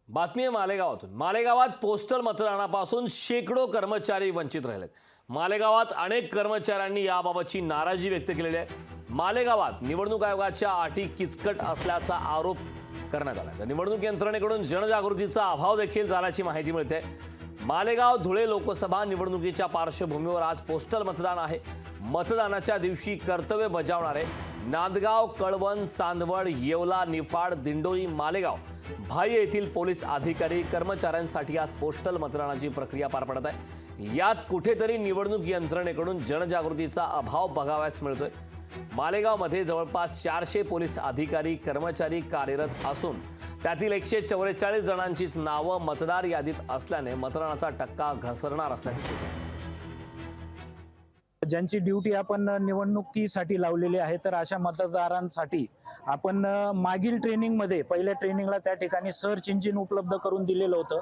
बातमी आहे मालेगावातून। मालेगावात पोस्टल मतदानापासून शेकडो कर्मचारी वंचित राहिलेत। मालेगावात अनेक कर्मचाऱ्यांनी याबाबतची नाराजी व्यक्त केलेली आहे। मालेगावात निवडणूक आयोगाच्या अटी किचकट असल्याचा आरोप करण्यात आला। निवडणूक यंत्रणेकडून जनजागृतीचा अभाव देखील झाल्याची माहिती मिळते। मालेगाव धुळे लोकसभा निवडणुकीच्या पार्श्वभूमीवर आज पोस्टल मतदान आहे। मतदानाच्या दिवशी कर्तव्य बजावणारे नांदगाव, कळवण, चांदवड, येवला, निफाड, दिंडोरी, मालेगाव, भाई येथील पोलीस अधिकारी कर्मचाऱ्यांसाठी आज पोस्टल मतदानाची प्रक्रिया पार पडत आहे। यात कुठेतरी निवडणूक यंत्रणेकडून जनजागृतीचा अभाव बघावयास मिळतोय। मालेगावमध्ये जवळपास 400 पोलीस अधिकारी कर्मचारी कार्यरत असून त्यातील 144 जणांचीच नावं मतदार यादीत असल्याने मतदानाचा टक्का घसरणार असल्याचे दिसते। ज्यांची ड्यूटी आपण निवडणुकीसाठी लावलेली आहे, तर अशा मतदारांसाठी आपण मागील ट्रेनिंगमध्ये पहिल्या ट्रेनिंगला त्या ठिकाणी सर्च इंजिन उपलब्ध करून दिलेलं होतं,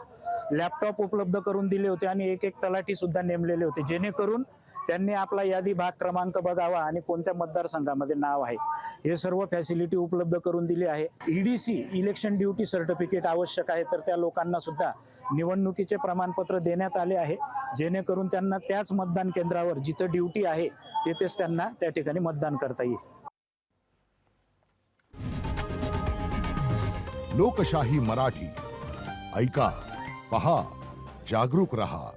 लॅपटॉप उपलब्ध करून दिले होते आणि एक तलाठी सुद्धा नेमलेले होते, जेणेकरून त्यांनी आपला यादी भाग क्रमांक बघावा आणि कोणत्या मतदारसंघामध्ये नाव आहे हे सर्व फॅसिलिटी उपलब्ध करून दिली आहे। ईडीसी इलेक्शन ड्यूटी सर्टिफिकेट आवश्यक आहे, तर त्या लोकांना सुद्धा निवडणुकीचे प्रमाणपत्र देण्यात आले आहे, जेणेकरून त्यांना त्याच मतदान केंद्रावर जिथं ड्यूटी आहे तेथेच त्यांना त्या ठिकाणी मतदान करता येईल। लोकशाही मराठी ऐका, पहा, जागरूक रहा।